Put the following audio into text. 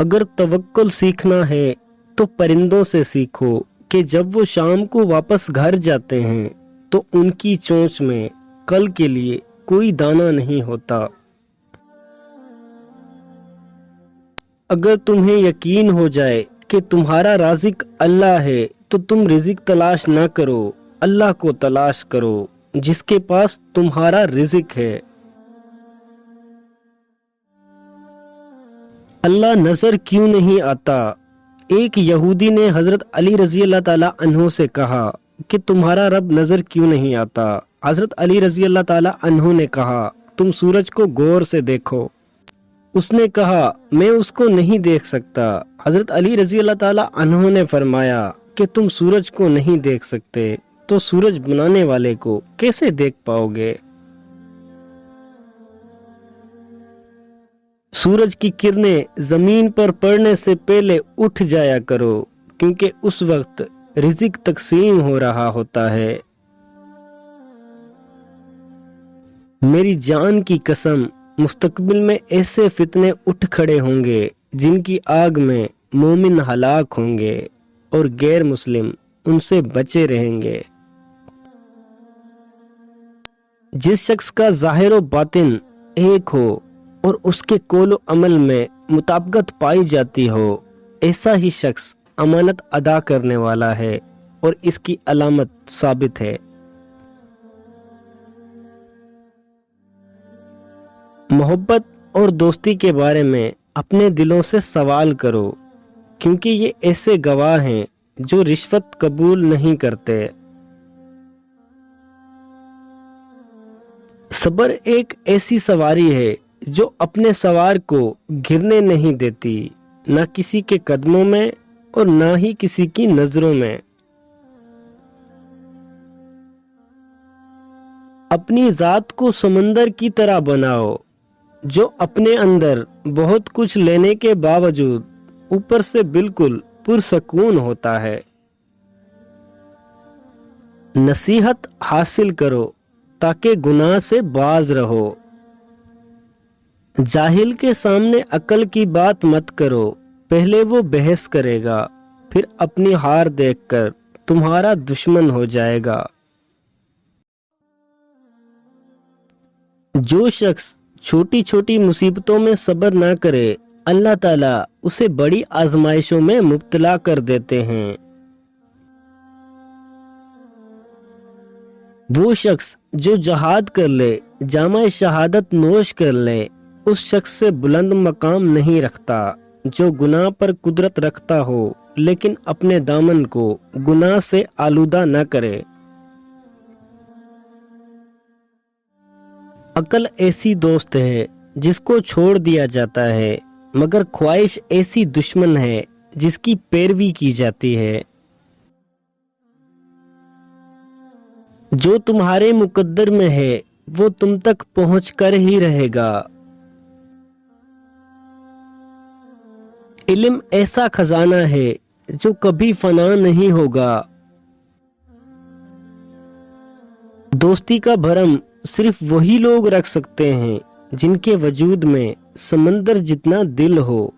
اگر توکل سیکھنا ہے تو پرندوں سے سیکھو کہ جب وہ شام کو واپس گھر جاتے ہیں تو ان کی چونچ میں کل کے لیے کوئی دانہ نہیں ہوتا۔ اگر تمہیں یقین ہو جائے کہ تمہارا رازق اللہ ہے تو تم رزق تلاش نہ کرو، اللہ کو تلاش کرو جس کے پاس تمہارا رزق ہے۔ اللہ نظر کیوں نہیں آتا؟ ایک یہودی نے حضرت علی رضی اللہ تعالیٰ عنہ سے کہا کہ تمہارا رب نظر کیوں نہیں آتا؟ حضرت علی رضی اللہ تعالیٰ عنہ نے کہا تم سورج کو غور سے دیکھو۔ اس نے کہا میں اس کو نہیں دیکھ سکتا۔ حضرت علی رضی اللہ تعالیٰ عنہ نے فرمایا کہ تم سورج کو نہیں دیکھ سکتے تو سورج بنانے والے کو کیسے دیکھ پاؤ گے؟ سورج کی کرنیں زمین پر پڑنے سے پہلے اٹھ جایا کرو کیونکہ اس وقت رزق تقسیم ہو رہا ہوتا ہے۔ میری جان کی قسم، مستقبل میں ایسے فتنے اٹھ کھڑے ہوں گے جن کی آگ میں مومن ہلاک ہوں گے اور غیر مسلم ان سے بچے رہیں گے۔ جس شخص کا ظاہر و باطن ایک ہو اور اس کے قول و عمل میں مطابقت پائی جاتی ہو، ایسا ہی شخص امانت ادا کرنے والا ہے اور اس کی علامت ثابت ہے۔ محبت اور دوستی کے بارے میں اپنے دلوں سے سوال کرو کیونکہ یہ ایسے گواہ ہیں جو رشوت قبول نہیں کرتے۔ صبر ایک ایسی سواری ہے جو اپنے سوار کو گرنے نہیں دیتی، نہ کسی کے قدموں میں اور نہ ہی کسی کی نظروں میں۔ اپنی ذات کو سمندر کی طرح بناؤ جو اپنے اندر بہت کچھ لینے کے باوجود اوپر سے بالکل پرسکون ہوتا ہے۔ نصیحت حاصل کرو تاکہ گناہ سے باز رہو۔ جاہل کے سامنے عقل کی بات مت کرو، پہلے وہ بحث کرے گا پھر اپنی ہار دیکھ کر تمہارا دشمن ہو جائے گا۔ جو شخص چھوٹی چھوٹی مصیبتوں میں صبر نہ کرے اللہ تعالیٰ اسے بڑی آزمائشوں میں مبتلا کر دیتے ہیں۔ وہ شخص جو جہاد کر لے، جامع شہادت نوش کر لے، اس شخص سے بلند مقام نہیں رکھتا جو گناہ پر قدرت رکھتا ہو لیکن اپنے دامن کو گناہ سے آلودہ نہ کرے۔ عقل ایسی دوست ہے جس کو چھوڑ دیا جاتا ہے، مگر خواہش ایسی دشمن ہے جس کی پیروی کی جاتی ہے۔ جو تمہارے مقدر میں ہے وہ تم تک پہنچ کر ہی رہے گا۔ علم ایسا خزانہ ہے جو کبھی فنا نہیں ہوگا۔ دوستی کا بھرم صرف وہی لوگ رکھ سکتے ہیں جن کے وجود میں سمندر جتنا دل ہو۔